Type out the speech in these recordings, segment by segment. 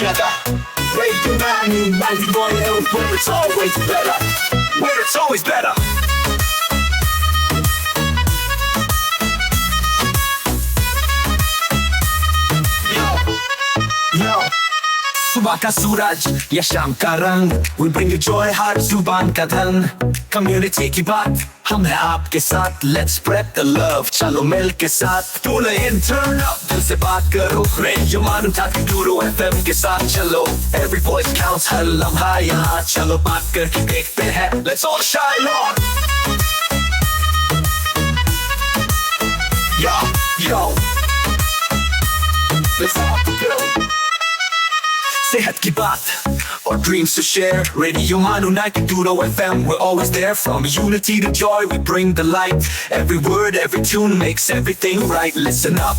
together. Radio 91 where it's always better. Where it's always better. Yo, सुबह का सूरज या शाम का रंग, we bring you joy हर जुबान का धन. Community की बात हम हैं आपके साथ, let's spread the love, चलो मिल के साथ. Tune in, turn up, दिल से बात करो. Radio Manu 92 FM के साथ चलो. Every voice counts, हर लम्हा यहाँ चलो बात करके देखते हैं. Let's all shine on. Yo, let's all go. सेहत की बात और dreams to share. Radio Manu 92 FM, we're always there. From unity to joy, we bring the light. Every word, every tune makes everything right. Listen up,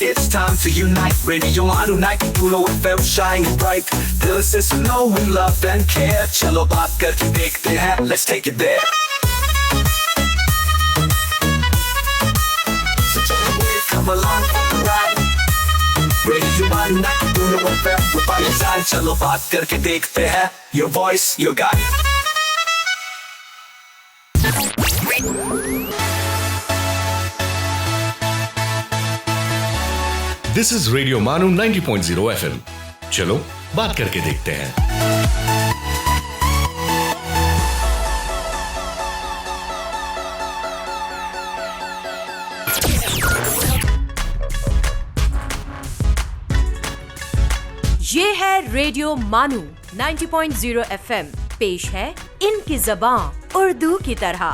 it's time to unite. Radio Manu 92 FM, shining bright. Dill se suno, we love and care. Chalo baat karke dekhte hain, let's take it there. So come along for the ride. Radio Manu 92 FM, we're by your side. चलो बात करके देखते हैं. Your voice, your guide. This is Radio Manu 90.0 FM. चलो बात करके देखते हैं. ये है रेडियो मानू 90.0 FM. पेश है इनकी ज़बान उर्दू की तरह.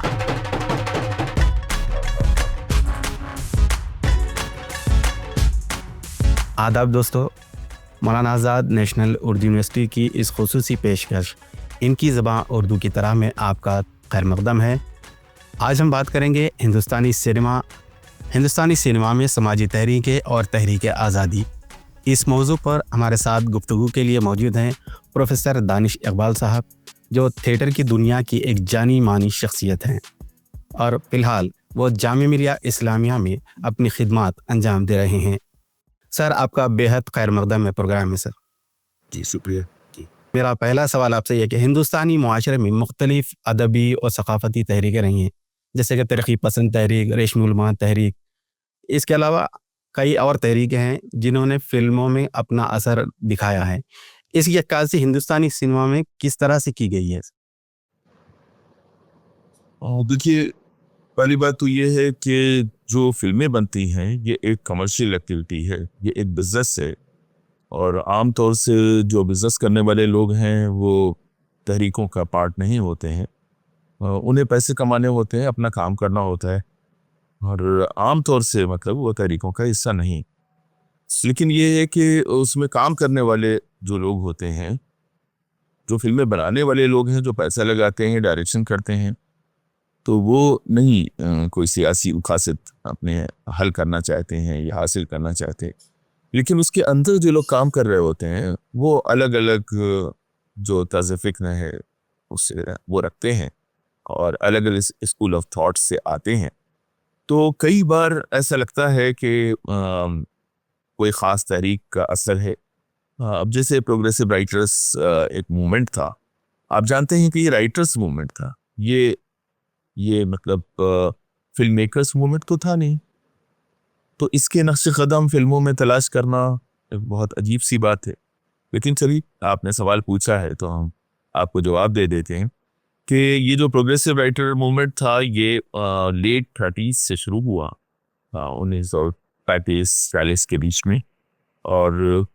आदाब दोस्तों, मौलाना आज़ाद नेशनल उर्दू यूनिवर्सिटी की इस खुसूसी पेशकश इनकी ज़बान उर्दू की तरह में आपका खैर मक़दम है. आज हम बात करेंगे हिंदुस्तानी सिनेमा में समाजी तहरीकें और तहरीक आज़ादी. इस मौजू पर हमारे साथ गुफ्तगू के लिए मौजूद हैं प्रोफेसर दानिश इकबाल साहब, जो थिएटर की दुनिया की एक जानी मानी शख्सियत हैं और फ़िलहाल वो जामिया मिलिया इस्लामिया में अपनी खिदमत अंजाम दे रहे हैं. सर, आपका बेहद खैर मक़दम है प्रोग्राम में. सर जी शुक्रिया. मेरा पहला सवाल आपसे यह कि हिंदुस्तानी मुआशरे में मुख्तलिफ अदबी और सकाफ़ती तहरीकें रही हैं, जैसे कि तरक्की पसंद तहरीक, रेशमुलमान तहरीक. इसके अलावा कई और तहरीकें हैं जिन्होंने फिल्मों में अपना असर दिखाया है. इसकी अक्कासी हिंदुस्तानी सिनेमा में किस तरह से की गई है? देखिए, पहली बात तो ये है कि जो फिल्में बनती हैं ये एक कमर्शियल एक्टिविटी है, ये एक बिज़नेस है. और आम तौर से जो बिज़नेस करने वाले लोग हैं वो तहरीकों का पार्ट नहीं होते हैं. उन्हें पैसे कमाने होते हैं, अपना काम करना होता है, और आम तौर से मतलब वो तहरीकों का हिस्सा नहीं. लेकिन ये है कि उसमें काम करने वाले जो लोग होते हैं, जो फिल्में बनाने वाले लोग हैं, जो पैसा लगाते हैं, डायरेक्शन करते हैं, तो वो नहीं कोई सियासी मकासद अपने हल करना चाहते हैं या हासिल करना चाहते हैं. लेकिन उसके अंदर जो लोग काम कर रहे होते हैं वो अलग अलग जो तर्ज़ फ़िक्र है उससे वो रखते हैं और अलग अलग स्कूल ऑफ थॉट से आते हैं. तो कई बार ऐसा लगता है कि कोई ख़ास तहरीक का असर है. अब जैसे प्रोग्रेसिव राइटर्स एक मूवमेंट था. आप जानते हैं कि ये राइटर्स मूवमेंट था, ये मतलब फिल्म मेकर्स मूवमेंट तो था नहीं. तो इसके नक्श कदम फिल्मों में तलाश करना एक बहुत अजीब सी बात है. लेकिन चलिए, आपने सवाल पूछा है तो हम आपको जवाब दे देते हैं कि ये जो प्रोग्रेसिव राइटर मूवमेंट था ये लेट 30s से शुरू हुआ, 1935-40 के बीच में, और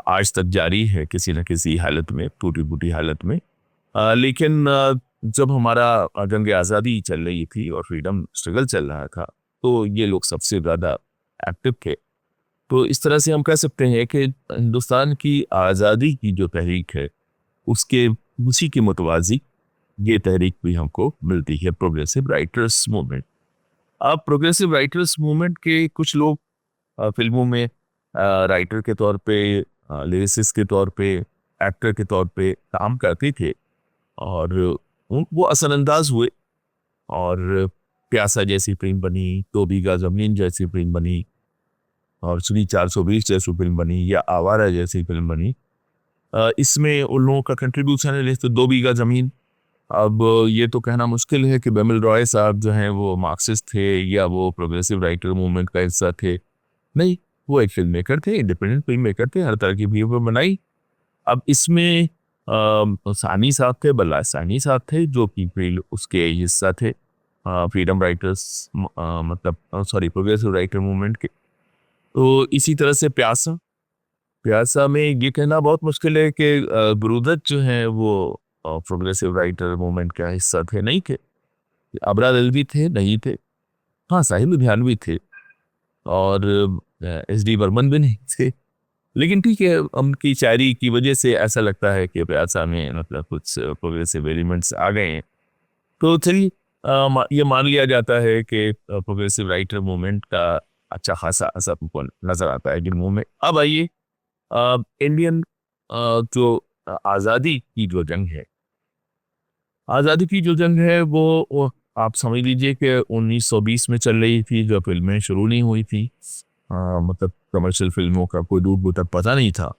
आज तक जारी है किसी न किसी हालत में, टूटी फूटी हालत में. लेकिन जब हमारा जंग आज़ादी चल रही थी और फ्रीडम स्ट्रगल चल रहा था तो ये लोग सबसे ज़्यादा एक्टिव थे. तो इस तरह से हम कह सकते हैं कि हिंदुस्तान की आज़ादी की जो तहरीक है उसके उसी के मुतवाज़ी ये तहरीक भी हमको मिलती है, प्रोग्रेसिव राइटर्स मूवमेंट. अब प्रोग्रेसिव राइटर्स मूवमेंट के कुछ लोग फिल्मों में राइटर के तौर पे, लिरिसिस्ट के तौर पे, एक्टर के तौर पे काम करते थे और वो असरअंदाज हुए और प्यासा जैसी फिल्म बनी, 2 बीघा ज़मीन जैसी फिल्म बनी, और सुनी 420 जैसी फिल्म बनी, या आवारा जैसी फिल्म बनी. इसमें उन लोगों का कंट्रीब्यूशन है जैसे 2 बीघा ज़मीन। अब ये तो कहना मुश्किल है कि बिमल रॉय साहब जो हैं वो मार्क्सिस्ट थे या वो प्रोग्रेसिव राइटर मूवमेंट का हिस्सा थे। नहीं, वो एक फिल्म मेकर थे, इंडिपेंडेंट फिल्म मेकर थे, हर तरह की फिल्में बनाई। अब इसमें सानी साहब थे, बल्ला सानी साहब थे जो कि उसके हिस्सा थे, फ्रीडम राइटर्स मतलब प्रोग्रेसिव राइटर मूवमेंट के। तो इसी तरह से प्यासा में ये कहना बहुत मुश्किल है कि गुरुदत्त जो हैं वो प्रोग्रेसिव राइटर मूवमेंट का हिस्सा थे, नहीं थे। अबरा दलवी थे, नहीं थे। हाँ, साहिब लुधियानवी थे और SD बर्मन भी नहीं थे। लेकिन ठीक है, उनकी शायरी की वजह से ऐसा लगता है कि प्यासा में मतलब कुछ प्रोग्रेसिव एलिमेंट्स आ गए हैं। तो चलिए ये मान लिया जाता है कि प्रोग्रेसिव राइटर मूवमेंट का अच्छा खासा असर हमको नजर आता है फिल्मों में। अब आइए इंडियन जो आज़ादी की जो जंग है, आज़ादी की जो जंग है वो आप समझ लीजिए कि 1920 में चल रही थी, जो फिल्में शुरू नहीं हुई थी। मतलब कमर्शियल फिल्मों का कोई दूर दूर तक पता नहीं था।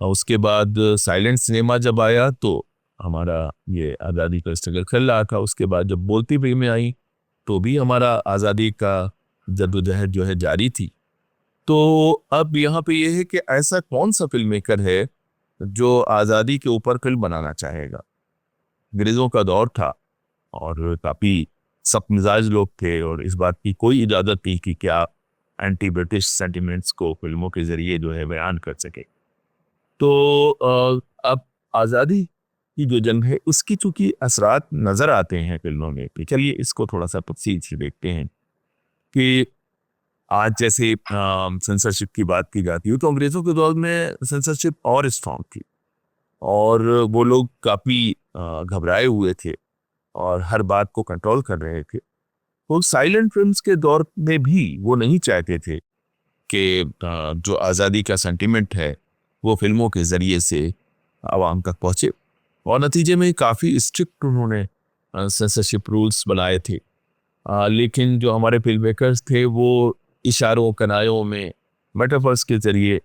और उसके बाद साइलेंट सिनेमा जब आया तो हमारा ये आज़ादी का स्ट्रगल चल रहा था। उसके बाद जब बोलती फिल्में आई तो भी हमारा आज़ादी का जद्दोजहद जो है जारी थी। तो अब यहाँ पे ये है कि ऐसा कौन सा फिल्म मेकर है जो आज़ादी के ऊपर फिल्म बनाना चाहेगा। अंग्रेज़ों का दौर था और काफ़ी सख्त मिजाज लोग थे और इस बात की कोई इजाज़त नहीं कि क्या एंटी ब्रिटिश सेंटिमेंट्स को फिल्मों के ज़रिए जो है बयान कर सके। तो अब आज़ादी की जो जंग है उसकी चूँकि असरात नज़र आते हैं फिल्मों में। चलिए इसको थोड़ा सा तफसील से देखते हैं कि आज जैसे सेंसरशिप की बात की जाती है तो अंग्रेज़ों के दौर में सेंसरशिप और स्ट्रॉन्ग थी और वो लोग काफ़ी घबराए हुए थे और हर बात को कंट्रोल कर रहे थे। तो साइलेंट फिल्म्स के दौर में भी वो नहीं चाहते थे कि जो आज़ादी का सेंटिमेंट है वो फिल्मों के ज़रिए से आवाम तक पहुँचे और नतीजे में काफ़ी स्ट्रिक्ट उन्होंने सेंसरशिप रूल्स बनाए थे। लेकिन जो हमारे फिल्म मेकर्स थे वो इशारों कनायों में मेटाफर्स के ज़रिए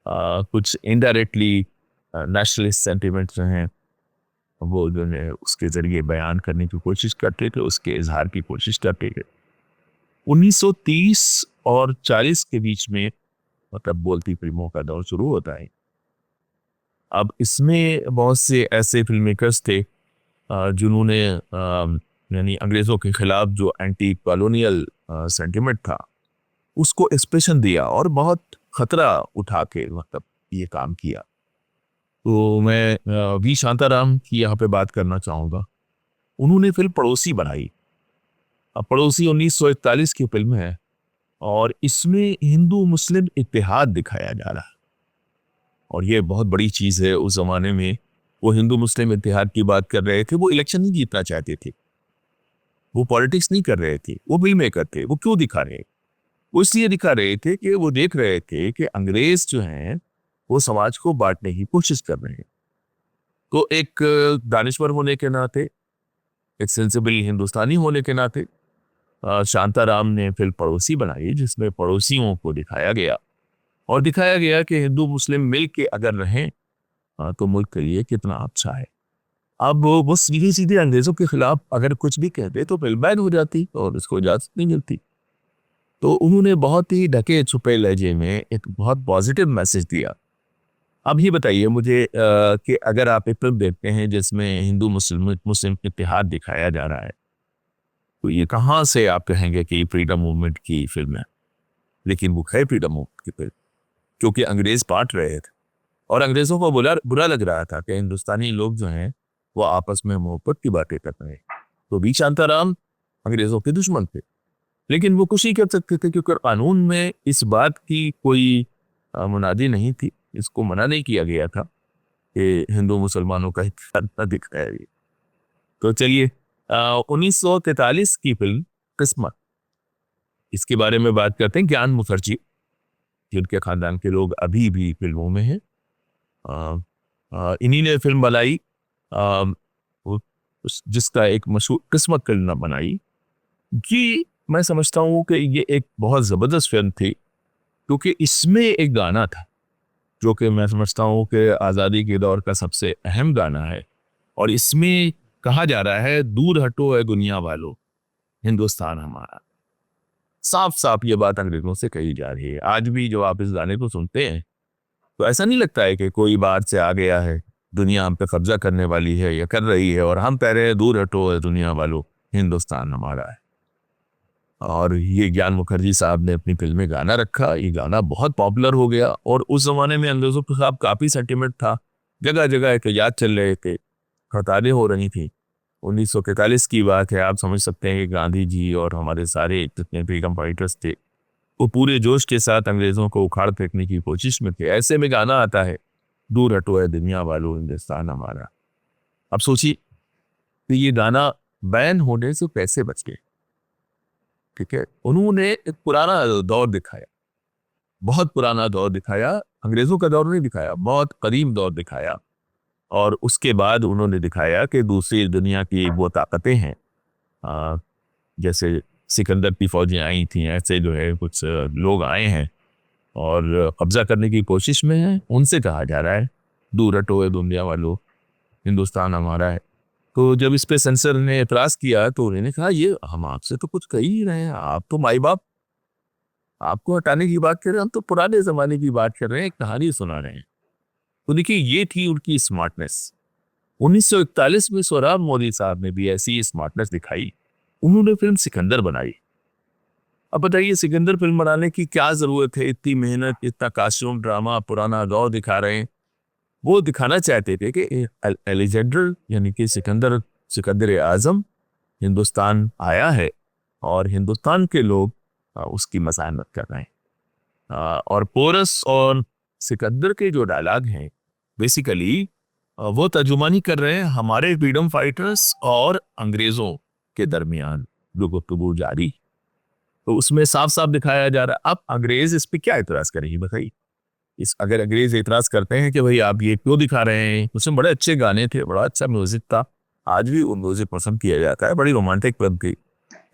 कुछ इनडायरेक्टली नेशनलिस्ट सेंटिमेंट जो हैं वो जो है उसके ज़रिए बयान करने की कोशिश करते थे, उसके इजहार की कोशिश करते थे। 1930 और 40 के बीच में मतलब बोलती फिल्मों का दौर शुरू होता है। अब इसमें बहुत से ऐसे फिल्म मेकर्स थे जिन्होंने यानी अंग्रेज़ों के ख़िलाफ़ जो एंटी कॉलोनियल सेंटिमेंट था उसको एक्सप्रेशन दिया और बहुत ख़तरा उठा के मतलब ये काम किया। तो मैं वी शांताराम की यहाँ पे बात करना चाहूँगा। उन्होंने फिल्म पड़ोसी बनाई। अब पड़ोसी 1941 की फिल्म है और इसमें हिंदू मुस्लिम इत्तेहाद दिखाया जा रहा है और ये बहुत बड़ी चीज़ है। उस ज़माने में वो हिंदू मुस्लिम इत्तेहाद की बात कर रहे थे। वो इलेक्शन नहीं जीतना चाहते थे, वो पॉलिटिक्स नहीं कर रहे थे, वो फिल्म मेकर थे। वो क्यों दिखा रहे? वो इसलिए दिखा रहे थे कि वो देख रहे थे कि अंग्रेज़ जो हैं वो समाज को बांटने की कोशिश कर रहे हैं। तो एक दानिश्वर होने के नाते, एक सेंसिबल हिंदुस्तानी होने के नाते शांताराम ने फिल्म पड़ोसी बनाई जिसमें पड़ोसियों को दिखाया गया और दिखाया गया कि हिंदू मुस्लिम मिल के अगर रहें तो मुल्क के लिए कितना अच्छा है। अब वो सीधे सीधे अंग्रेज़ों के खिलाफ अगर कुछ भी कहते तो फिल्म बैन हो जाती और उसको इजाज़त नहीं मिलती। तो उन्होंने बहुत ही ढके छुपे लहजे में एक बहुत पॉजिटिव मैसेज दिया। अब ये बताइए मुझे कि अगर आप एक फिल्म देखते हैं जिसमें हिंदू मुस्लिम इत्तेहाद दिखाया जा रहा है तो ये कहाँ से आप कहेंगे कि फ्रीडम मूवमेंट की फिल्म है? लेकिन वो है फ्रीडम मूवमेंट की फिल्म क्योंकि अंग्रेज़ बांट रहे थे और अंग्रेज़ों को बुरा लग रहा था कि हिंदुस्तानी लोग जो हैं वो आपस में मोहब्बत की बातें कर रहे हैं। तो वी शांताराम अंग्रेज़ों के दुश्मन थे लेकिन वो खुशी कर सकते थे क्योंकि कानून में इस बात की कोई मुनादी नहीं थी, इसको मना नहीं किया गया था कि हिंदू मुसलमानों का इत्तेहाद न दिखाया गया। तो चलिए 1943 की फिल्म किस्मत, इसके बारे में बात करते हैं। ज्ञान मुखर्जी जिनके खानदान के लोग अभी भी फिल्मों में हैं, इन्हीं ने फिल्म बनाई जिसका एक मशहूर किस्मत फिल्म बनाई। जी मैं समझता हूँ कि ये एक बहुत ज़बरदस्त फिल्म थी क्योंकि इसमें एक गाना था जो कि मैं समझता हूँ कि आज़ादी के दौर का सबसे अहम गाना है। और इसमें कहा जा रहा है, दूर हटो है दुनिया वालों, हिंदुस्तान हमारा। साफ साफ ये बात अंग्रेजों से कही जा रही है। आज भी जो आप इस गाने को सुनते हैं तो ऐसा नहीं लगता है कि कोई बाहर से आ गया है, दुनिया हम पे कब्जा करने वाली है या कर रही है, और हम कह रहे हैं दूर हटो है दुनिया वालों, हिंदुस्तान हमारा है। और ये ज्ञान मुखर्जी साहब ने अपनी फिल्म में गाना रखा। ये गाना बहुत पॉपुलर हो गया और उस जमाने में अंग्रेजों के खिलाफ काफ़ी सेंटिमेंट था। जगह जगह एहतजाज चल रहे थे, हड़तालें हो रही थी। 1943 की बात है। आप समझ सकते हैं कि गांधी जी और हमारे सारे जितने फ्रीडम फाइटर्स थे वो पूरे जोश के साथ अंग्रेज़ों को उखाड़ फेंकने की कोशिश में थे। ऐसे में गाना आता है, दूर हटो है दुनिया वालों, हिंदुस्तान हमारा। अब सोचिए कि ये गाना बैन होने से पैसे बच गए। ठीक है, उन्होंने एक पुराना दौर दिखाया, बहुत पुराना दौर दिखाया, अंग्रेजों का दौर नहीं दिखाया, बहुत करीब दौर दिखाया। और उसके बाद उन्होंने दिखाया कि दूसरी दुनिया की वो ताकतें हैं, जैसे सिकंदर की फौजें आई थी, ऐसे जो है कुछ लोग आए हैं और कब्जा करने की कोशिश में हैं। उनसे कहा जा रहा है दूर हटो है दुनिया वालों, हिंदुस्तान हमारा है। तो जब इस पे सेंसर ने एतराज़ किया तो उन्होंने कहा, ये हम आपसे तो कुछ कह ही रहे हैं, आप तो माई बाप, आपको हटाने की बात कर रहे हैं, हम तो पुराने ज़माने की बात कर रहे हैं, एक कहानी सुना रहे हैं। तो देखिए, ये थी उनकी स्मार्टनेस। 1941 में सोहराब मोदी साहब ने भी ऐसी स्मार्टनेस दिखाई। उन्होंने फिल्म सिकंदर बनाई। अब बताइए, सिकंदर फिल्म बनाने की क्या ज़रूरत है? इतनी मेहनत, इतना कास्ट्यूम ड्रामा, पुराना दौर दिखा रहे हैं। वो दिखाना चाहते थे कि अलेक्जेंडर यानी कि सिकंदर आज़म हिंदुस्तान आया है और हिंदुस्तान के लोग उसकी मज़ाहमत कर रहे हैं। और पोरस और सिकंदर के जो डायलॉग हैं, बेसिकली वो तर्जुमानी कर रहे हैं हमारे फ्रीडम फाइटर्स और अंग्रेज़ों के दरमियान जो गुफ्तगू जारी। तो उसमें साफ साफ दिखाया जा रहा है। अब अंग्रेज इस पे क्या एतराज़ करेंगे बताइए? अगर अंग्रेज एतराज़ करते हैं कि भाई आप ये क्यों दिखा रहे हैं, उसमें बड़े अच्छे गाने थे, बड़ा अच्छा म्यूजिक था, आज भी वो म्यूजिक पसंद किया जाता है, बड़ी रोमांटिक फिल्म थी,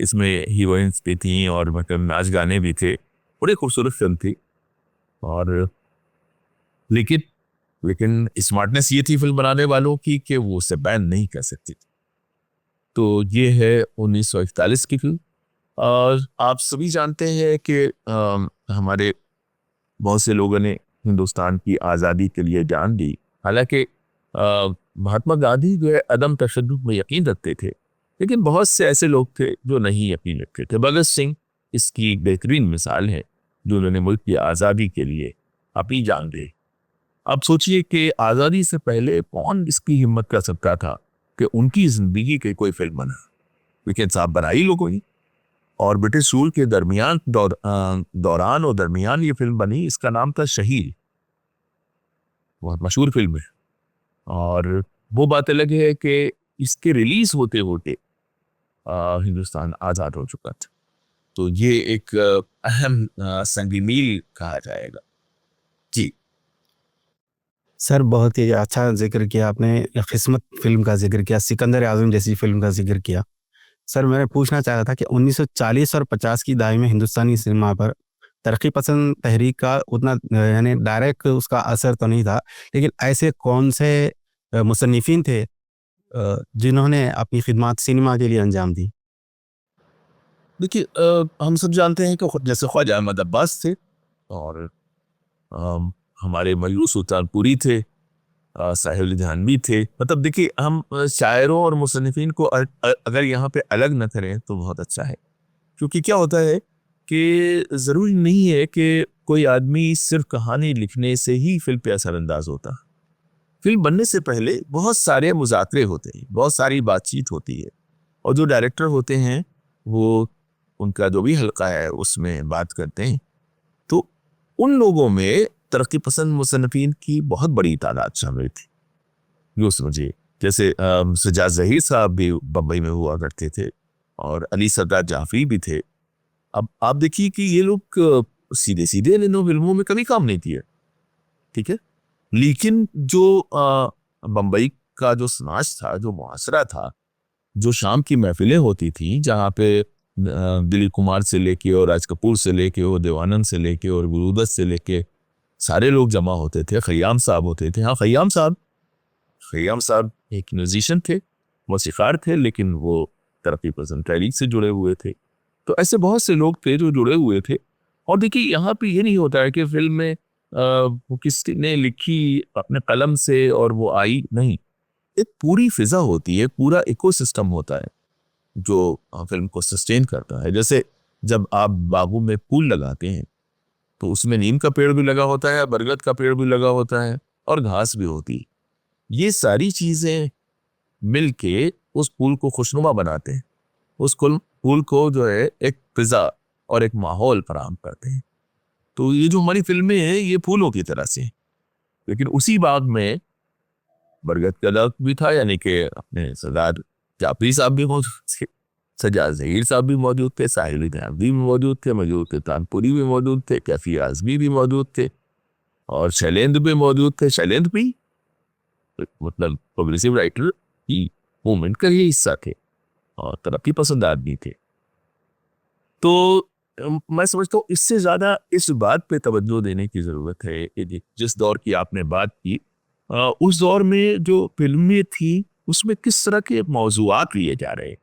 इसमें हीरोइंस भी थी और मतलब नाच गाने भी थे, बड़ी खूबसूरत फिल्म थी। और लेकिन स्मार्टनेस ये थी फिल्म बनाने वालों की कि वो उसे बैन नहीं कर सकती। तो ये है 1941 की फिल्म। और आप सभी जानते हैं कि हमारे बहुत से लोगों ने हिंदुस्तान की आज़ादी के लिए जान दी। हालांकि महात्मा गांधी जो है अदम तशद्दुद में यकीन रखते थे, लेकिन बहुत से ऐसे लोग थे जो नहीं यकीन रखते थे। भगत सिंह इसकी एक बेहतरीन मिसाल है, जो उन्होंने मुल्क की आज़ादी के लिए अपनी जान दी। अब सोचिए कि आज़ादी से पहले कौन इसकी हिम्मत कर सकता था कि उनकी ज़िंदगी की कोई फिल्म बना, लेकिन साहब बनाई लोगों ने। और ब्रिटिश रूल के दरमियान दौरान और दरमियान ये फिल्म बनी। इसका नाम था शहीद, बहुत मशहूर फिल्म है। और वो बात अलग है कि इसके रिलीज होते होते हिंदुस्तान आज़ाद हो चुका था। तो ये एक अहम संगी मील कहा जाएगा। जी सर, बहुत ही अच्छा जिक्र किया आपने, किस्मत फिल्म का जिक्र किया, सिकंदर आज़म जैसी फिल्म का जिक्र किया। सर, मैं पूछना चाह रहा था कि 1940 और 50 की दहाई में हिंदुस्तानी सिनेमा पर तरक्की पसंद तहरीक का उतना यानी डायरेक्ट उसका असर तो नहीं था, लेकिन ऐसे कौन से मुसन्निफीन थे जिन्होंने अपनी खिदमत सिनेमा के लिए अंजाम दी? देखिए, हम सब जानते हैं कि जैसे ख्वाजा अहमद अब्बास थे और हमारे मयूर सुल्तानपुरी थे, साहिल जहानवी थे। मतलब देखिए, हम शायरों और मुसन्निफीन को अगर यहाँ पे अलग न करें तो बहुत अच्छा है। क्योंकि क्या होता है कि ज़रूरी नहीं है कि कोई आदमी सिर्फ कहानी लिखने से ही फिल्म पे असरअंदाज होता। फिल्म बनने से पहले बहुत सारे मुज़ाकरे होते हैं, बहुत सारी बातचीत होती है, और जो डायरेक्टर होते हैं वो उनका जो भी हल्का है उसमें बात करते हैं। तो उन लोगों में तरक्की पसंद मुसन्निफीन की बहुत बड़ी तादाद शामिल थी। यूँ समझिए, जैसे सज्जाद ज़हीर साहब भी बम्बई में हुआ करते थे और अली सरदार जाफरी भी थे। अब आप देखिए कि ये लोग सीधे सीधे इन फिल्मों में कभी काम नहीं किए, ठीक है, लेकिन जो बम्बई का जो समाज था, जो मुआशरा था, जो शाम की महफिलें होती थी जहाँ पे दिलीप कुमार से लेके और राज कपूर से लेके और देवानंद से लेके और गुरुदत्त से लेके सारे लोग जमा होते थे, खयाम साहब होते थे। हाँ, खयाम साहब एक म्यूजिशियन थे, मौसीकार थे, लेकिन वो तरक्की पसंद तहरीक से जुड़े हुए थे। तो ऐसे बहुत से लोग थे जो जुड़े हुए थे। और देखिए, यहाँ पे ये नहीं होता है कि फिल्म में वो किसी ने लिखी अपने कलम से और वो आई, नहीं। एक पूरी फिजा होती है, पूरा इकोसिस्टम होता है जो फिल्म को सस्टेन करता है। जैसे जब आप बागों में फूल लगाते हैं तो उसमें नीम का पेड़ भी लगा होता है, बरगद का पेड़ भी लगा होता है और घास भी होती है। ये सारी चीजें मिलके उस फूल को खुशनुमा बनाते हैं, उस फूल को जो है एक फिजा और एक माहौल फराहम करते हैं। तो ये जो हमारी फिल्में हैं ये फूलों की तरह से, लेकिन उसी बाग में बरगद का दरख्त भी था, यानी कि अपने सरदार जाफरी साहब भी मौजूद थे, सज्जाद ज़हीर साहब भी मौजूद थे, साहिल भी मौजूद थे, तानपुरी भी मौजूद थे, कैफी आज़मी भी मौजूद थे और शैलेंद्र भी मौजूद थे। शैलेंद्र भी मतलब प्रोग्रेसिव राइटर की मूवमेंट का ये हिस्सा थे और तरक्की पसंद आदमी थे। तो मैं समझता हूँ इससे ज़्यादा इस बात पे तवज्जो देने की ज़रूरत है कि जिस दौर की आपने बात की, उस दौर में जो फिल्में थी उसमें किस तरह के मौज़ूआत लिए जा रहे हैं।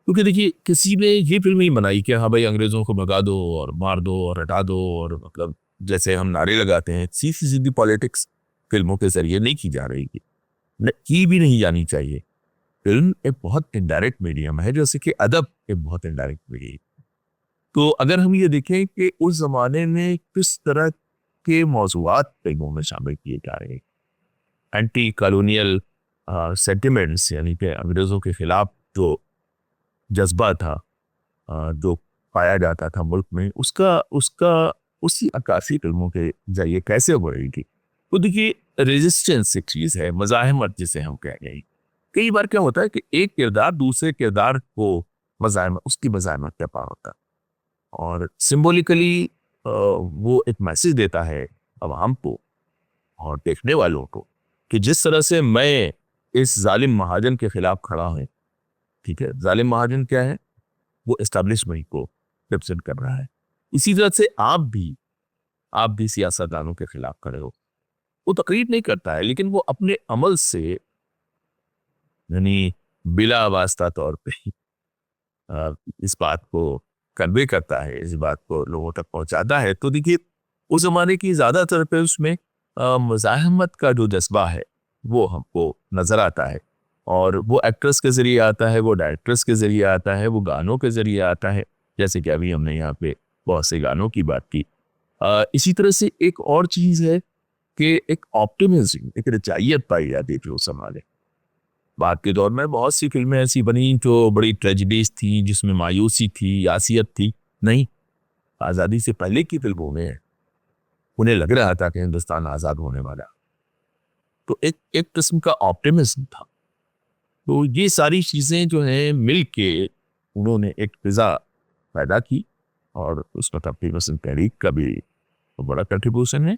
क्योंकि देखिए, किसी ने ये फिल्म नहीं बनाई कि हाँ भाई अंग्रेज़ों को भगा दो और मार दो और हटा दो, और मतलब जैसे हम नारे लगाते हैं, सीधी सीधी पॉलिटिक्स फिल्मों के जरिए नहीं की जा रही है, की भी नहीं जानी चाहिए। फिल्म एक बहुत इनडायरेक्ट मीडियम है, जैसे कि अदब एक बहुत इनडायरेक्ट मीडियम। तो अगर हम ये देखें कि उस जमाने में किस तरह के मौज़ूआत फिल्मों में शामिल किए जा रहे हैं, एंटी कॉलोनियल सेंटिमेंट्स, यानी कि अंग्रेज़ों के खिलाफ जो जज्बा था जो पाया जाता था मुल्क में, उसका उसी अक्कासी फिल्मों के जरिए कैसे बढ़ेगी। तो देखिए, रेजिस्टेंस एक चीज़ है, मज़ाहमत जिसे हम कह गए। कई बार क्या होता है कि एक किरदार दूसरे किरदार को उसकी मज़ाहमत का पा होता है और सिंबॉलिकली वो एक मैसेज देता है अवाम को और देखने वालों को कि जिस तरह से मैं इस जालिम महाजन के खिलाफ खड़ा हूँ, ठीक है, जालिम महाजन क्या है, वो एस्टैब्लिशमेंट को रिप्रेजेंट कर रहा है। इसी तरह से आप भी सियासतदानों के खिलाफ खड़े हो। वो तकरीर नहीं करता है, लेकिन वो अपने अमल से, यानी बिला वास्ता तौर पे इस बात को कन्वे करता है, इस बात को लोगों तक पहुंचाता है। तो देखिए, उस जमाने की ज़्यादातर पे उसमें मज़ाहमत का जो जज्बा है वो हमको नज़र आता है, और वो एक्ट्रेस के ज़रिए आता है, वो डायरेक्टर्स के ज़रिए आता है, वो गानों के ज़रिए आता है, जैसे कि अभी हमने यहाँ पे बहुत से गानों की बात की। इसी तरह से एक और चीज़ है कि एक ऑप्टिमिज्म, एक रचायत पाई जाती थी उस ज़माने। बाद के दौर में बहुत सी फिल्में ऐसी बनी जो बड़ी ट्रेजिडीज थी, जिसमें मायूसी थी, यासियत थी। नहीं, आज़ादी से पहले की फिल्मों में उन्हें लग रहा था कि हिंदुस्तान आज़ाद होने वाला, तो एक किस्म का ऑप्टिमिज्म था। तो ये सारी चीज़ें जो हैं मिल के उन्होंने एक फिज़ा पैदा की, और उसमें तरक्की पसंद तहरीक का भी बड़ा कंट्रीब्यूशन है,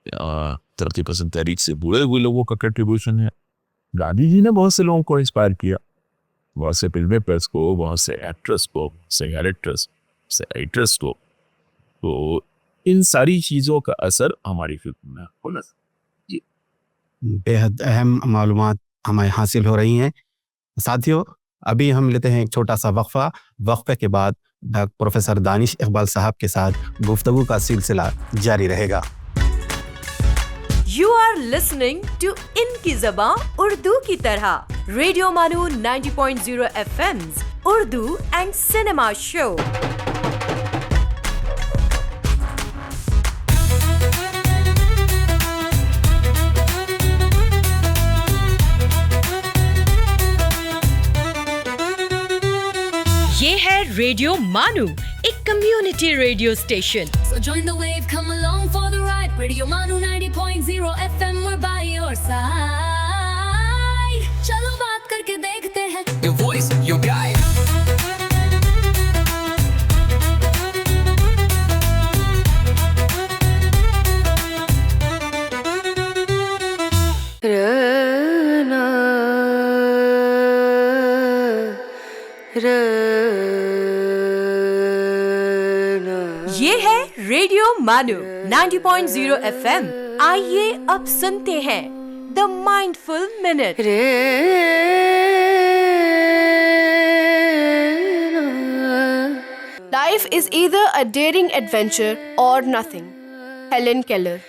तरक्की पसंद तहरीक से बुरे हुए लोगों का कंट्रीब्यूशन है। गांधी जी ने बहुत से लोगों को इंस्पायर किया, बहुत से फिल्म मेकर्स को, बहुत से एक्ट्रेस को, से डायरेक्टर्स, से राइटर्स को। तो इन सारी चीज़ों का असर हमारी फिल्म में होना। बेहद अहम मालूमात हमें हासिल हो रही हैं। साथियों, अभी हम लेते हैं एक छोटा सा वक्फा। वक्फे के बाद प्रोफेसर दानिश इकबाल साहब के साथ गुफ्तगू का सिलसिला जारी रहेगा। You are listening to इनकी ज़बां उर्दू की तरह, radio MANUU 90.0 FM's Urdu and cinema show. ये है रेडियो मानू, एक community radio station. So join the wave, come along for the ride. Radio Manu 90.0 FM, we're by your side. चलो बात करके देखते हैं. Your voice, your guide. ये है रेडियो मानो 90.0 एफएम। आइए अब सुनते हैं the mindful minute. Life is either a daring adventure or nothing. Helen Keller.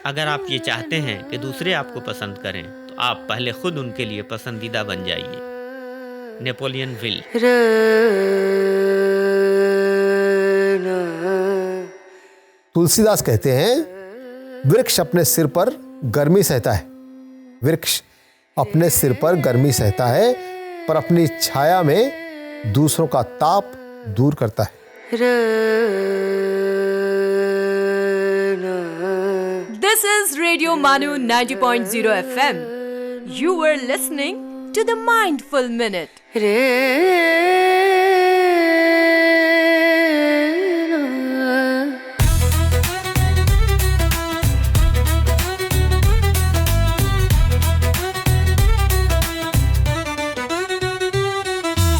अगर आप ये चाहते हैं कि दूसरे आपको पसंद करें तो आप पहले खुद उनके लिए पसंदीदा बन जाइए। Napoleon Hill. तुलसीदास कहते हैं, वृक्ष अपने सिर पर गर्मी सहता है। वृक्ष अपने सिर पर गर्मी सहता है, पर अपनी छाया में दूसरों का ताप दूर करता है। This is Radio Manu 90.0 FM. You were listening to the Mindful Minute.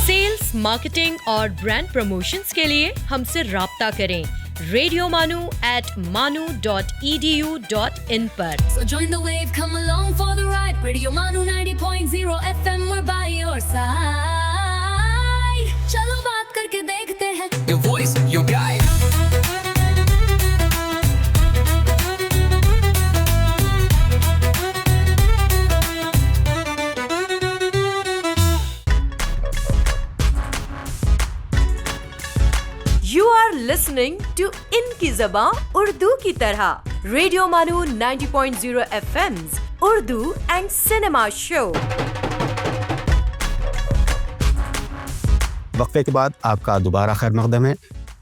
Sales, marketing और ब्रांड प्रमोशंस के लिए हमसे राब्ता करें radiomanu@manu.edu.in पर। So join the wave, come along for the ride. Radio Manu 90.0 FM, we're by your side. चलो बात करके देखते हैं। Your voice, your guide. You are listening to इनकी ज़बां उर्दू की तरह। Radio MANUU 90.0 FM's Urdu and cinema show. वक्फे के बाद आपका दोबारा खैर मकदम है।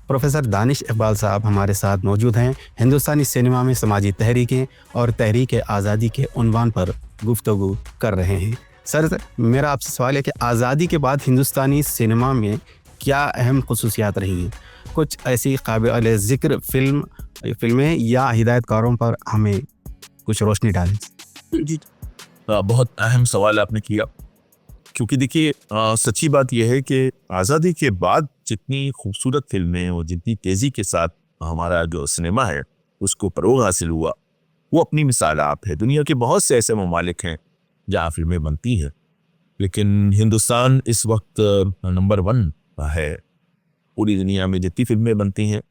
प्रोफेसर दानिश इकबाल साहब हमारे साथ मौजूद हैं। हिंदुस्तानी सिनेमा में समाजी तहरीकें और तहरीक आज़ादी के उन्वान पर गुफ्तगू कर रहे हैं। सर, मेरा आपसे सवाल है कि आज़ादी के बाद हिंदुस्तानी सिनेमा में क्या अहम खुसूसियात रही? कुछ ऐसी काबिल ज़िक्र फिल्में या हिदायतकारों पर हमें कुछ रोशनी डालें। जी, बहुत अहम सवाल आपने किया, क्योंकि देखिए सच्ची बात यह है कि आज़ादी के बाद जितनी खूबसूरत फिल्में और जितनी तेज़ी के साथ हमारा जो सिनेमा है उसको फ़रोग़ हासिल हुआ, वो अपनी मिसाल आप है। दुनिया के बहुत से ऐसे ममालिक हैं जहाँ फिल्में बनती हैं, लेकिन हिंदुस्तान इस वक्त नंबर 1 है। पूरी दुनिया में जितनी फिल्में बनती हैं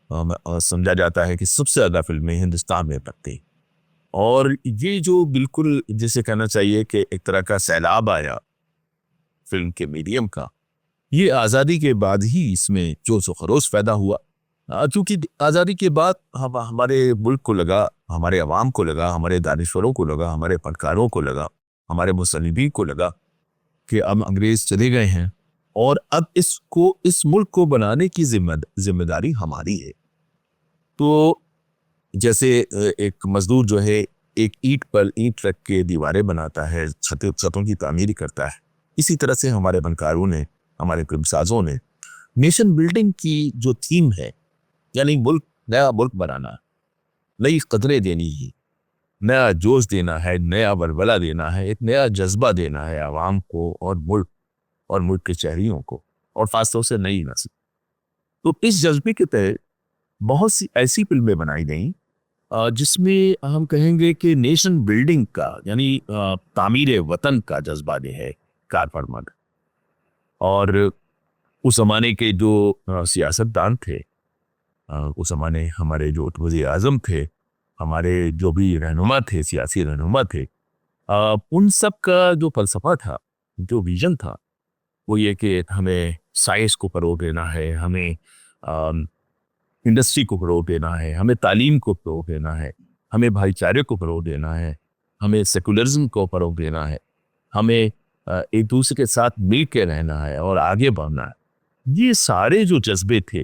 समझा जाता है कि सबसे ज़्यादा फिल्में हिंदुस्तान में बनती हैं। और ये जो बिल्कुल जिसे कहना चाहिए कि एक तरह का सैलाब आया फिल्म के मीडियम का, ये आज़ादी के बाद ही इसमें जोश व खरोश पैदा हुआ। क्योंकि आज़ादी के बाद हमारे मुल्क को लगा, हमारे अवाम को लगा, हमारे दानिश्वरों को लगा, हमारे फनकारों को लगा, हमारे मुसन्निफीन को लगा कि अब अंग्रेज़ चले गए हैं और अब इस मुल्क को बनाने की जिम्मेदारी हमारी है। तो जैसे एक मजदूर जो है एक ईंट पर ईंट रख के दीवारें बनाता है, छतों की तामीर करता है, इसी तरह से हमारे बनकारों ने, हमारे फिल्मसाजों ने नेशन बिल्डिंग की जो थीम है, यानी नया मुल्क बनाना, नई कदरें देनी है, नया जोश देना है, नया वलवला देना है, एक नया जज्बा देना है आवाम को और मुल्क के शहरियों को, और ख़ासतौर से नई नस्ल। तो इस जज्बे के तहत बहुत सी ऐसी फिल्में बनाई गई जिसमें हम कहेंगे कि नेशन बिल्डिंग का, यानी तामीर वतन का जज्बा जो है कारफरमद। और उस ज़माने के जो सियासतदान थे, उस ज़माने हमारे जो वज़ीर आज़म थे, हमारे जो भी रहनुमा थे, सियासी रहनुमा थे, उन सब का जो फ़लसफ़ा था, जो विज़न था, वो ये कि हमें साइंस को फ़रोग़ देना है, हमें इंडस्ट्री को फ़रोग़ देना है, हमें तालीम को फ़रोग़ देना है, हमें भाईचारे को फ़रोग़ देना है, हमें सेकुलरिज्म को फ़रोग़ देना है, हमें एक दूसरे के साथ मिल के रहना है और आगे बढ़ना है। ये सारे जो जज्बे थे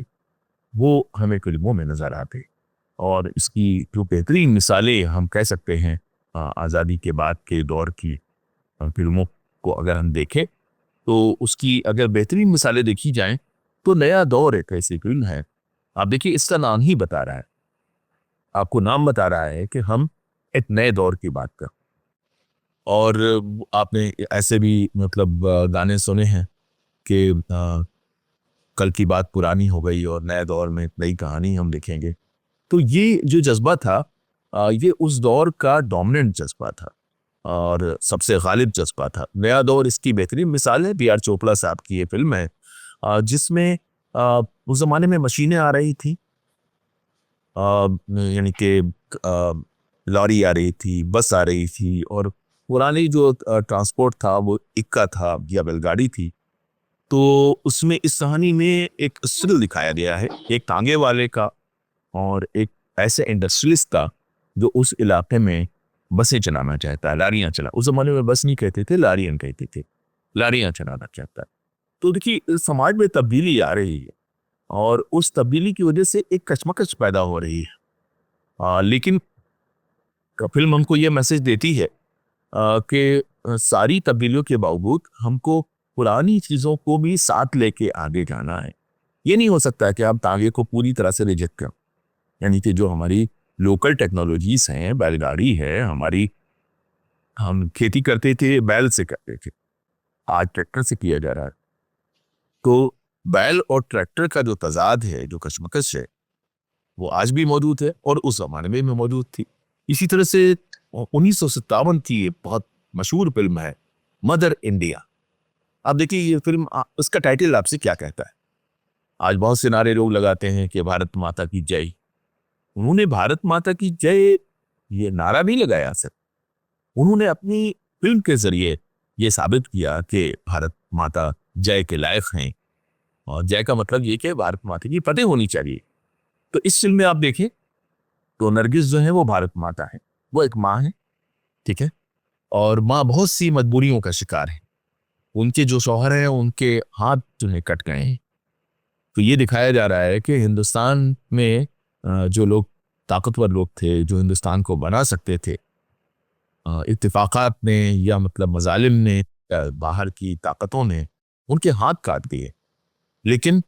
वो हमें फिल्मों में नज़र आते, और इसकी जो बेहतरीन मिसालें हम कह सकते हैं आज़ादी के बाद के दौर की फिल्मों को अगर हम देखें, तो उसकी अगर बेहतरीन मिसालें देखी जाएं तो नया दौर एक ऐसी फिल्म है। आप देखिए, इसका नाम ही बता रहा है, आपको नाम बता रहा है कि हम एक नए दौर की बात कर। और आपने ऐसे भी मतलब गाने सुने हैं कि कल की बात पुरानी हो गई और नए दौर में नई कहानी हम लिखेंगे। तो ये जो जज्बा था ये उस दौर का डोमिनेंट जज्बा था और सबसे गालिब जज्बा था। नया दौर इसकी बेहतरीन मिसाल है। बी आर चोपड़ा साहब की ये फिल्म है जिसमें उस ज़माने में मशीनें आ रही थी, यानी कि लॉरी आ रही थी, बस आ रही थी, और पुरानी जो ट्रांसपोर्ट था वो इक्का था या बैलगाड़ी थी। तो उसमें इस कहानी में एक स्टिल दिखाया गया है, एक तांगे वाले का और एक ऐसे इंडस्ट्रियलिस्ट का जो उस इलाके में बसें चलाना चाहता है, लारियां चला। उस जमाने में बस नहीं कहते थे, लारियां कहते थे, लारियां चलाना चाहता है। तो देखिए समाज में तब्दीली आ रही है और उस तब्दीली की वजह से एक कशमकश पैदा हो रही है। लेकिन फिल्म हमको ये मैसेज देती है कि सारी तब्दीलियों के बावजूद हमको पुरानी चीज़ों को भी साथ लेके आगे जाना है। ये नहीं हो सकता कि आप तांगे को पूरी तरह से रिजेक्ट करें, यानी कि जो हमारी लोकल टेक्नोलॉजीज हैं, बैलगाड़ी है हमारी, हम खेती करते थे बैल से करते थे, आज ट्रैक्टर से किया जा रहा है। तो बैल और ट्रैक्टर का जो तजाद है, जो कशमकश है, वो आज भी मौजूद है और उस जमाने में भी मौजूद थी। इसी तरह से 1957 की एक बहुत मशहूर फिल्म है मदर इंडिया। अब देखिए ये फिल्म, उसका टाइटल आपसे क्या कहता है? आज बहुत से नारे लोग लगाते हैं कि भारत माता की जय। उन्होंने भारत माता की जय ये नारा नहीं लगाया सर, उन्होंने अपनी फिल्म के जरिए ये साबित किया कि भारत माता जय के लायक हैं, और जय का मतलब ये कि भारत माता की फतेह होनी चाहिए। तो इस फिल्म में आप देखें तो नरगिस जो है वो भारत माता है, वो एक माँ है, ठीक है, और माँ बहुत सी मजबूरियों का शिकार है। उनके जो शौहर हैं उनके हाथ जो है कट गए हैं। तो ये दिखाया जा रहा है कि हिंदुस्तान में जो लोग ताकतवर लोग थे, जो हिंदुस्तान को बना सकते थे, इत्तेफाकात ने या मतलब मजालिम ने, बाहर की ताकतों ने उनके हाथ काट दिए। लेकिन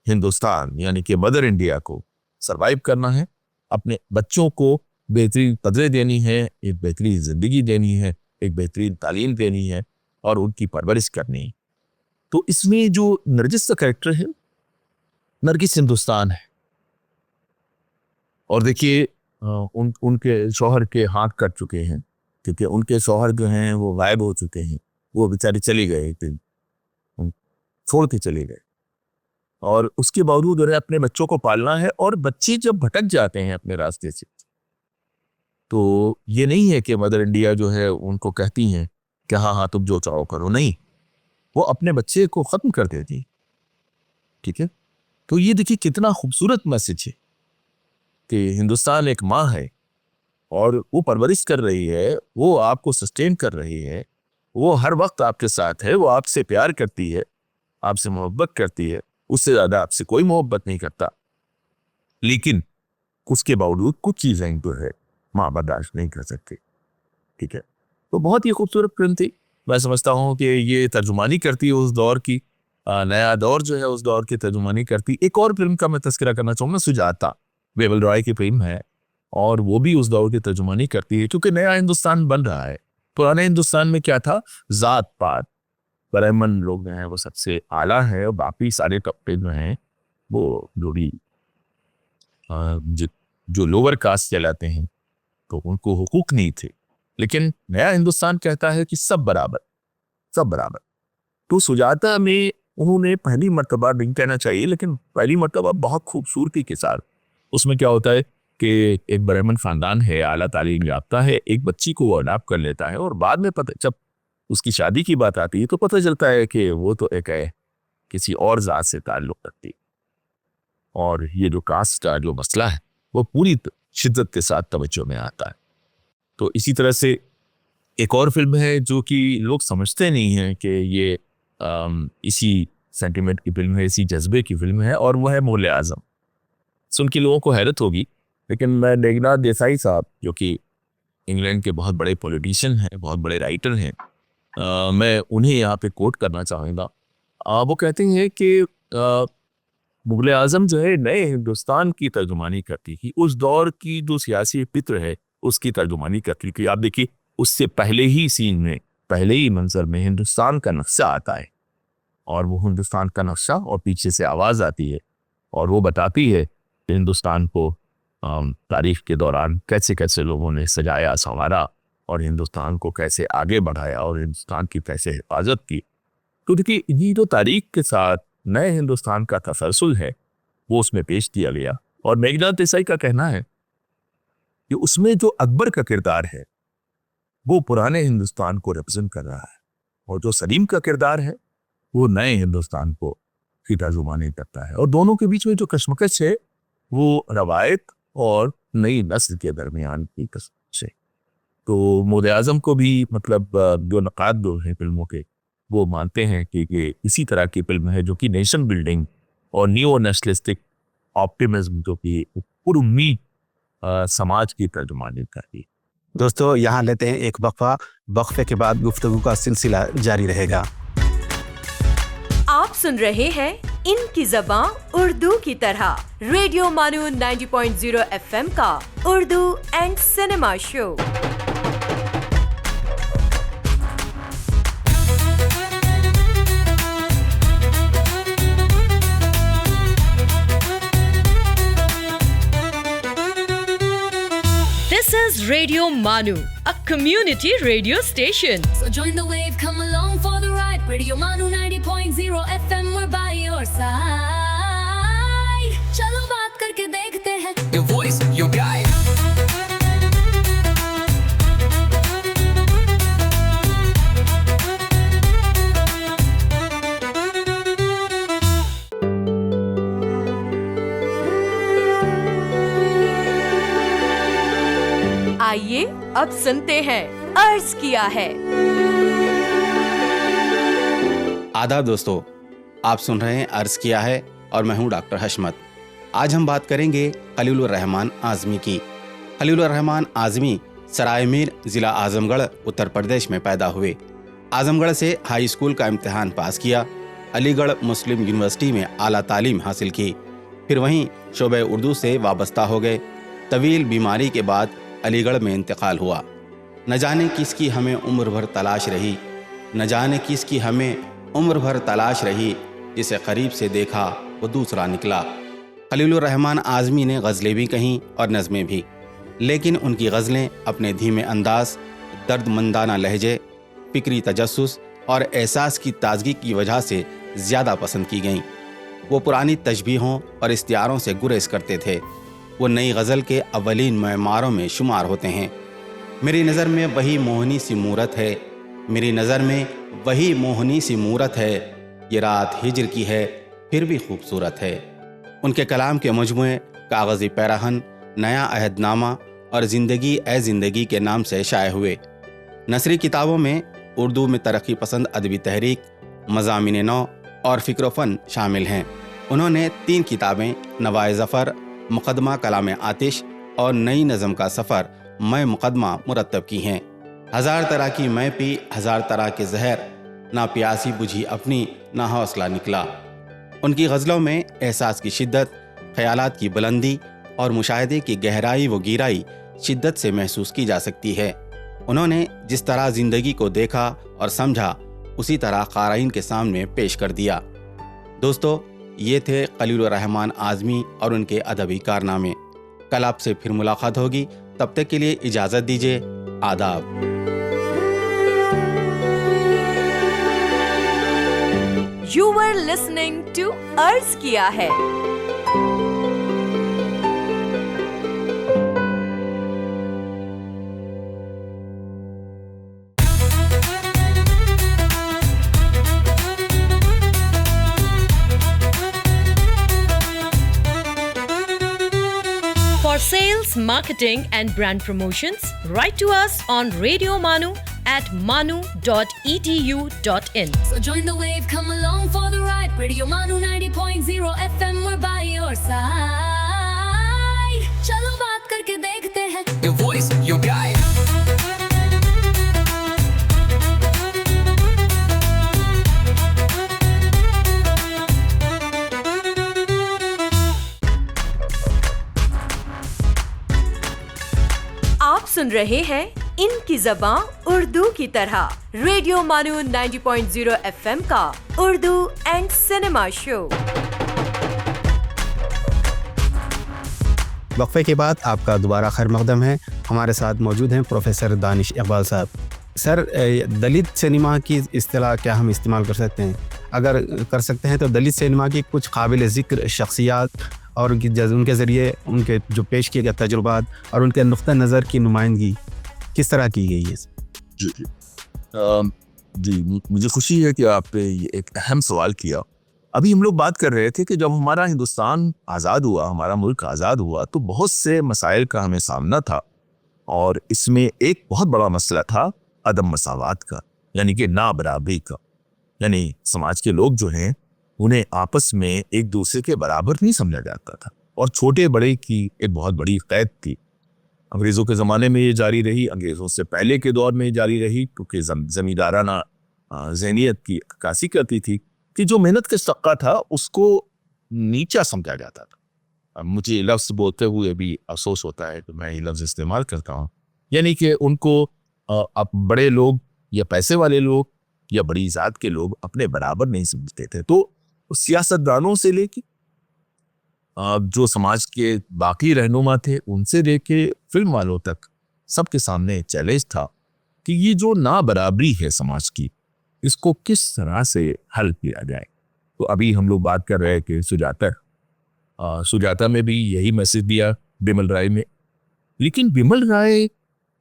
हिंदुस्तान यानी कि मदर इंडिया को सरवाइव करना है, अपने बच्चों को बेहतरीन कदरें देनी है, एक बेहतरीन ज़िंदगी देनी है, एक बेहतरीन तालीम देनी है और उनकी परवरिश करनी है। तो इसमें जो नरगिस का कैरेक्टर है, नरगिस हिंदुस्तान है। और देखिए उनके शौहर के हाथ कट चुके हैं, क्योंकि उनके शौहर जो हैं वो गायब हो चुके हैं, वो बेचारे चले गए, छोड़ के चले गए। और उसके बावजूद उन्हें अपने बच्चों को पालना है, और बच्चे जब भटक जाते हैं अपने रास्ते से, तो ये नहीं है कि मदर इंडिया जो है उनको कहती हैं कि हाँ हाँ तुम जो चाहो करो, नहीं, वो अपने बच्चे को ख़त्म कर देती, ठीक है। तो ये देखिए कितना खूबसूरत मैसेज है कि हिंदुस्तान एक माँ है और वो परवरिश कर रही है, वो आपको सस्टेन कर रही है, वो हर वक्त आपके साथ है, वो आपसे प्यार करती है, आपसे मोहब्बत करती है, उससे ज़्यादा आपसे कोई मोहब्बत नहीं करता। लेकिन उसके बावजूद कुछ चीज़ें जो है माँ बर्दाश्त नहीं कर सकती, ठीक है। तो बहुत ही खूबसूरत फिल्म थी। मैं समझता हूँ कि ये तर्जुमानी करती है उस दौर की, नया दौर जो है उस दौर की तर्जुमानी करती। एक और फिल्म का मैं तस्करा करना चाहूँगा, सुजाता, बेबल रॉय की फिल्म है, और वो भी उस दौर की तर्जुमानी करती है, क्योंकि नया हिंदुस्तान बन रहा है। पुराने हिंदुस्तान में क्या था, जात पात, ब्राह्मण लोग हैं वो सबसे आला है, और बाकी सारे तबके जो हैं वो जोड़ी जो लोअर कास्ट कहलाते हैं, तो उनको हुकूक नहीं थे। लेकिन नया हिंदुस्तान कहता है कि सब बराबर, सब बराबर। तो सुजाता में उन्होंने पहली मर्तबा, नहीं कहना चाहिए लेकिन पहली मर्तबा बहुत खूबसूरती के साथ, उसमें क्या होता है कि एक ब्राह्मण खानदान है, आला तालीम याफ्ता है, एक बच्ची को वो अडॉप्ट कर लेता है, और बाद में पता, जब उसकी शादी की बात आती है तो पता चलता है कि वो तो एक है किसी और ज़ात से ताल्लुक़ रखती। और ये जो कास्ट का जो मसला है वो पूरी शिद्दत के साथ तवज्जो में आता है। तो इसी तरह से एक और फिल्म है जो कि लोग समझते नहीं हैं कि ये इसी सेंटिमेंट की फिल्म है, इसी जज्बे की फिल्म है, और वह है मुग़ल आज़म। सुन के लोगों को हैरत होगी, लेकिन मैं मेघनाथ देसाई साहब जो कि इंग्लैंड के बहुत बड़े पॉलिटिशियन हैं, बहुत बड़े राइटर हैं, मैं उन्हें यहाँ पे कोट करना चाहूँगा। वो कहते हैं कि मुग़ल आज़म जो है नए हिंदुस्तान की तर्जुमानी करती थी, उस दौर की जो सियासी पित्र है उसकी तर्जुमानी करती थी। आप देखिए उससे पहले ही सीन में, पहले ही मंजर में हिंदुस्तान का नक्शा आता है और वो हिंदुस्तान का नक्शा और पीछे से आवाज़ आती है और वो बताती है कि हिंदुस्तान को तारीख के दौरान कैसे कैसे लोगों ने सजाया संवारा और हिंदुस्तान को कैसे आगे बढ़ाया और हिंदुस्तान की कैसे हिफाजत की। तो देखिए, ये जो तारीख के साथ नए हिंदुस्तान का तसलसल है वो उसमें पेश किया गया। और मेघनाथ देसाई का कहना है कि उसमें जो अकबर का किरदार है वो पुराने हिंदुस्तान को रिप्रेजेंट कर रहा है और जो सलीम का किरदार है वो नए हिंदुस्तान को की तर्जुमानी करता है। और दोनों के बीच में जो कशमकश है वो रवायत और नई नस्ल के दरमियान की कशमकश है। तो मोद आज़म को भी मतलब जो नक़ाद जो हैं फिल्मों के, वो मानते हैं कि ये इसी तरह की फिल्म है जो कि नेशन बिल्डिंग और न्यू नेशनलिस्टिक ऑप्टिमिज्म जो कि पुरुम्मीद समाज की तर्जुमानी करती है। दोस्तों, यहाँ लेते हैं एक वक्फा। वक्फे के बाद गुफ्तगू का सिलसिला जारी रहेगा। आप सुन रहे हैं इनकी ज़बां उर्दू की तरह, रेडियो मानू 90.0 FM का Urdu and cinema show. This is Radio Manu, a community radio station. So join the wave, come along for the ride. Radio Manu 90.0 FM, we're by your side. चलो बात करके देखते हैं. Your voice, your guide. आइए अब सुनते हैं अर्ज किया है। आदाब दोस्तों, आप सुन रहे हैं अर्ज किया है और मैं हूं डॉक्टर हशमत। आज हम बात करेंगे खलीलुर रहमान आज़मी की। खलीलुर रहमान आज़मी सराय मीर ज़िला आज़मगढ़ उत्तर प्रदेश में पैदा हुए। आज़मगढ़ से हाई स्कूल का इम्तिहान पास किया। अलीगढ़ मुस्लिम यूनिवर्सिटी में आला तालीम हासिल की। फिर वहीं शोबे उर्दू से वाबस्ता हो गए। तवील बीमारी के बाद अलीगढ़ में इंतकाल हुआ। न जाने किसकी हमें उम्र भर तलाश रही, न जाने किसकी हमें उम्र भर तलाश रही, जिसे करीब से देखा वो दूसरा निकला। खलीलुर रहमान आज़मी ने गज़लें भी कहीं और नज़में भी, लेकिन उनकी गज़लें अपने धीमे अंदाज, दर्दमंदाना लहजे, फ़िक्री तजस्सुस और एहसास की ताजगी की वजह से ज़्यादा पसंद की गईं। वो पुरानी तशबीहों और इस्तिआरों से गुरेज करते थे। वो नई गज़ल के अव्वलीन मेमारों में शुमार होते हैं। मेरी नज़र में वही मोहनी सी मूरत है, मेरी नज़र में वही मोहनी सी मूरत है, ये रात हिजर की है फिर भी खूबसूरत है। उनके कलाम के मजमूए कागज़ी पैराहन, नया अहदनामा और ज़िंदगी ए ज़िंदगी के नाम से शाये हुए। नसरी किताबों में उर्दू में तरक्की पसंद अदबी तहरीक, मज़ामिन नौ और फ़िक्र फ़न शामिल हैं। उन्होंने 3 किताबें नवाए ज़फ़र, मुक़दमा कलाम आतिश और नई नज़म का सफ़र मैं मुक़दमा मुरतब की हैं। 1000 तरह की मैं पी, 1000 तरह के जहर, ना प्यासी बुझी अपनी, ना हौसला निकला। उनकी गज़लों में एहसास की शिद्दत, ख़यालात की बुलंदी और मुशाहिदे की गहराई व गहराई शिद्दत से महसूस की जा सकती है। उन्होंने जिस तरह ज़िंदगी को देखा और समझा, उसी तरह क़ारीन के सामने पेश कर दिया। दोस्तों, ये थे खलीलुर रहमान आज़मी और उनके अदबी कारनामे। कल आपसे फिर मुलाकात होगी, तब तक के लिए इजाज़त दीजिए। आदाब। You were listening to अर्ज किया है। For sales, marketing and brand promotions, write to us on Radio Manu at manu.edu.in. So join the wave, come along for the ride. Radio Manu 90.0 FM, we're by your side. चलो बात करके देखते हैं. Your voice, your guide. आप सुन रहे हैं इनकी ज़बां उर्दू की तरह रेडियो मानू 90.0 एफएम का उर्दू एंड सिनेमा शो। वक्फे के बाद आपका दोबारा खैर मकदम है। हमारे साथ मौजूद हैं प्रोफेसर दानिश इकबाल साहब। सर, दलित सिनेमा की इस्तिलाह क्या हम इस्तेमाल कर सकते हैं? अगर कर सकते हैं तो दलित सिनेमा की कुछ काबिल ज़िक्र शख्सियात और उनके ज़रिए उनके जो पेश किए गए तजुर्बात और उनके नुक्ता नज़र की नुमाइंदगी किस तरह की गई है? जी, मुझे खुशी है कि आपने ये एक अहम सवाल किया। अभी हम लोग बात कर रहे थे कि जब हमारा हिंदुस्तान आज़ाद हुआ, हमारा मुल्क आज़ाद हुआ, तो बहुत से मसाइल का हमें सामना था और इसमें एक बहुत बड़ा मसला था अदम मसावात का, यानी कि ना बराबरी का। यानी समाज के लोग जो हैं उन्हें आपस में एक दूसरे के बराबर नहीं समझा जाता था और छोटे बड़े की एक बहुत बड़ी कैद थी। अंग्रेज़ों के ज़माने में ये जारी रही, अंग्रेज़ों से पहले के दौर में ये जारी रही, क्योंकि ज़मींदाराना ज़हनियत की अक्कासी करती थी कि जो मेहनत का तबका था उसको नीचा समझा जाता था। अब मुझे लफ्ज़ बोलते हुए भी अफसोस होता है कि मैं ये लफ्ज़ इस्तेमाल करता हूँ, यानी कि उनको अब बड़े लोग या पैसे वाले लोग या बड़ी ज़ात के लोग अपने बराबर नहीं समझते थे। तो सियासतदानों से लेके जो समाज के बाकी रहनुमा थे उनसे लेके फिल्म वालों तक सबके सामने चैलेंज था कि ये जो ना बराबरी है समाज की, इसको किस तरह से हल किया जाए। तो अभी हम लोग बात कर रहे हैं कि सुजाता में भी यही मैसेज दिया बिमल राय में, लेकिन बिमल राय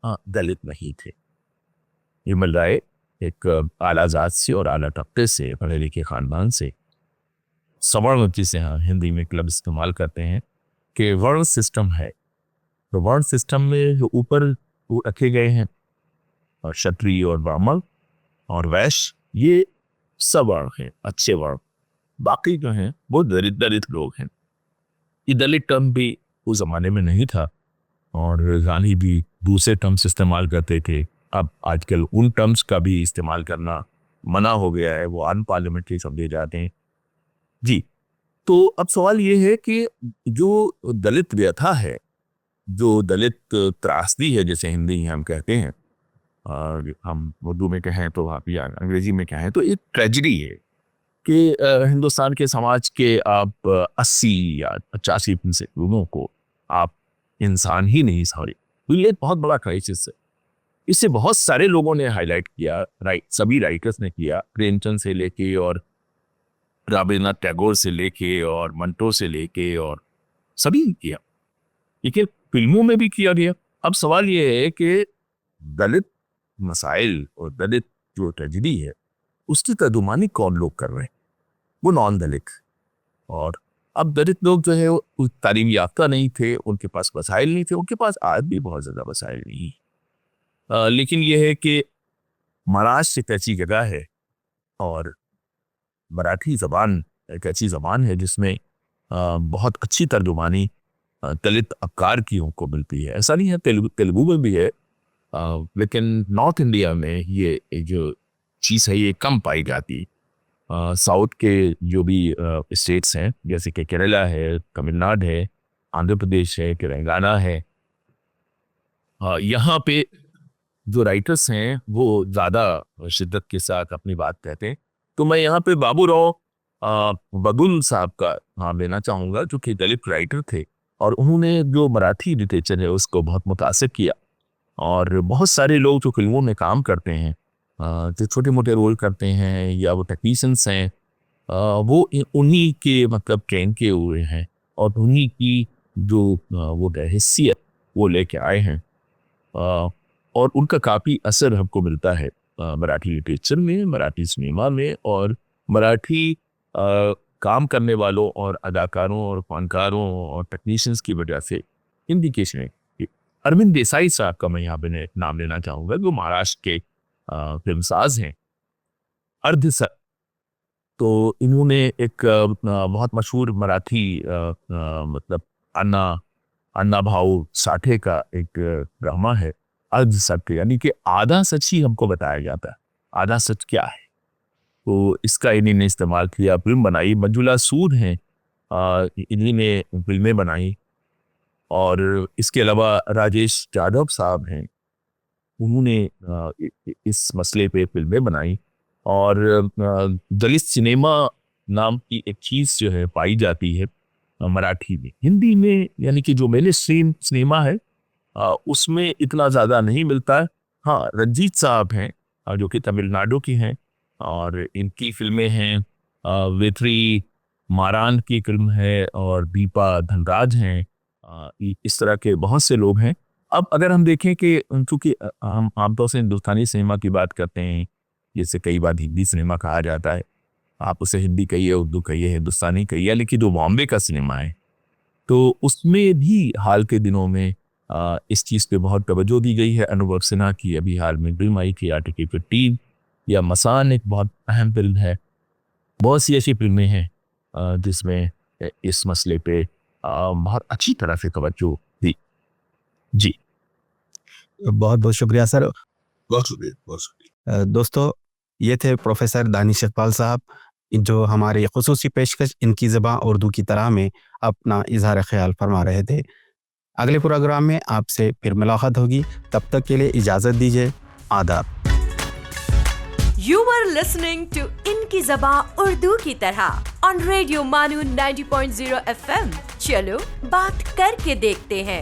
दलित नहीं थे। बिमल राय एक आला जात से और आला तबके से, पढ़े लिखे खानदान से, सवर्ण जिसे हिंदी में क्लब इस्तेमाल करते हैं कि वर्ण सिस्टम है। तो वर्ण सिस्टम में जो ऊपर रखे गए हैं और क्षत्रिय और ब्राह्मण और वैश्य, ये सवर्ण हैं, अच्छे वर्ण। बाकी जो हैं वो दलित लोग हैं। ये दलित टर्म भी उस जमाने में नहीं था और गांधी भी दूसरे टर्म्स इस्तेमाल करते थे। अब आजकल उन टर्म्स का भी इस्तेमाल करना मना हो गया है, वो अनपार्लियामेंट्री समझे जाते हैं। जी, तो अब सवाल ये है कि जो दलित व्यथा है, जो दलित त्रासदी है, जैसे हिंदी हम कहते हैं और हम उर्दू में कहें तो आप या अंग्रेजी में कहें तो एक ट्रेजेडी है कि हिंदुस्तान के समाज के आप 80 या 85% लोगों को आप इंसान ही नहीं समझे। तो ये बहुत बड़ा क्राइसिस है। इसे बहुत सारे लोगों ने हाईलाइट किया, सभी राइटर्स ने किया, प्रेमचंद से लेके और रवींद्रनाथ टैगोर से लेके और मंटो से लेके और सभी ने किया, लेकिन फिल्मों में भी किया गया। अब सवाल ये है कि दलित मसाइल और दलित जो ट्रेजेडी है उसकी तर्जुमानी कौन लोग कर रहे हैं? वो नॉन दलित। और अब दलित लोग जो है वो तालीम याफ्ता नहीं थे, उनके पास वसाइल नहीं थे, उनके पास आज भी बहुत ज़्यादा वसाइल नहीं। लेकिन यह है कि महाराष्ट्र एक ऐसी जगह है और मराठी ज़बान एक ऐसी ज़बान है जिसमें बहुत अच्छी तर्जुमानी दलित अफकार की उनको मिलती है। ऐसा नहीं है, तेलुगु में भी है, लेकिन नॉर्थ इंडिया में ये जो चीज़ है ये कम पाई जाती। साउथ के जो भी स्टेट्स हैं जैसे कि केरला है, तमिलनाडु है, आंध्र प्रदेश है, तेलंगाना है, यहाँ पे जो राइटर्स हैं वो ज़्यादा शिद्दत के साथ अपनी बात कहते हैं। तो मैं यहाँ पे बाबूराव बगुल साहब का नाम लेना चाहूँगा, जो कि दलित राइटर थे और उन्होंने जो मराठी लिटरेचर है उसको बहुत मुतासिर किया। और बहुत सारे लोग जो फिल्मों में काम करते हैं, जो छोटे मोटे रोल करते हैं या वो टेक्नीशियंस हैं, वो उन्हीं के मतलब ट्रेन के हुए हैं और उन्हीं की जो वो हैसियत वो लेके आए हैं और उनका काफ़ी असर हमको मिलता है मराठी लिटरेचर में, मराठी सिनेमा में और मराठी काम करने वालों और अदाकारों और फनकारों और टेक्नीशियंस की वजह से। इंडिकेशन है कि अरविंद देसाई साहब का मैं यहाँ पे नाम लेना चाहूँगा, जो महाराष्ट्र के फिल्मसाज हैं, अर्धसर। तो इन्होंने एक बहुत मशहूर मराठी मतलब अन्ना भाऊ साठे का एक ड्रामा है अर्धसत्य, यानी कि आधा सच ही हमको बताया जाता है। आधा सच क्या है, तो इसका इन्हीं ने इस्तेमाल किया, फिल्म बनाई। मंजुला सूद हैं, इन्हीं ने फिल्में बनाई। और इसके अलावा राजेश यादव साहब हैं, उन्होंने इस मसले पे फिल्में बनाई। और दलित सिनेमा नाम की एक चीज़ जो है पाई जाती है मराठी में। हिंदी में यानी कि जो मेन स्ट्रीम सिनेमा है उसमें इतना ज़्यादा नहीं मिलता है। हाँ, रंजीत साहब हैं जो कि तमिलनाडु की हैं, और इनकी फिल्में हैं वेत्री मारान की फिल्म है, और दीपा धनराज हैं। इस तरह के बहुत से लोग हैं। अब अगर हम देखें कि चूँकि हम आमतौर से हिंदुस्तानी सिनेमा की बात करते हैं, जैसे कई बार हिंदी सिनेमा कहा जाता है, आप उसे हिंदी कहिए, उर्दू कहिए, हिंदुस्तानी कहिए, लेकिन जो बॉम्बे का सिनेमा है तो उसमें भी हाल के दिनों में इस चीज़ पे बहुत तवज्जो दी गई है। अनुभव सिन्हा की अभी हाल में फिल्म आई थी आर्टिकल 15, या मसान एक बहुत अहम फिल्म है। बहुत सी ऐसी फिल्में हैं जिसमें इस मसले पे बहुत अच्छी तरह से तवज्जो दी। जी, बहुत बहुत शुक्रिया सर। बहुत शुक्रिया, बहुत शुक्रिया। दोस्तों, ये थे प्रोफेसर दानिश इकबाल साहब, जो हमारी खुसूसी पेशकश इनकी ज़बां उर्दू की तरह में अपना इजहार ख्याल फरमा रहे थे। अगले प्रोग्राम में आपसे फिर मुलाकात होगी, तब तक के लिए इजाज़त दीजिए। आदाब। You were listening to इनकी ज़बां उर्दू की तरह on Radio Manu 90.0 FM। चलो बात करके देखते हैं।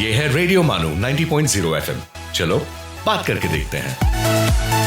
ये है रेडियो मानू 90.0 FM। चलो बात करके देखते हैं।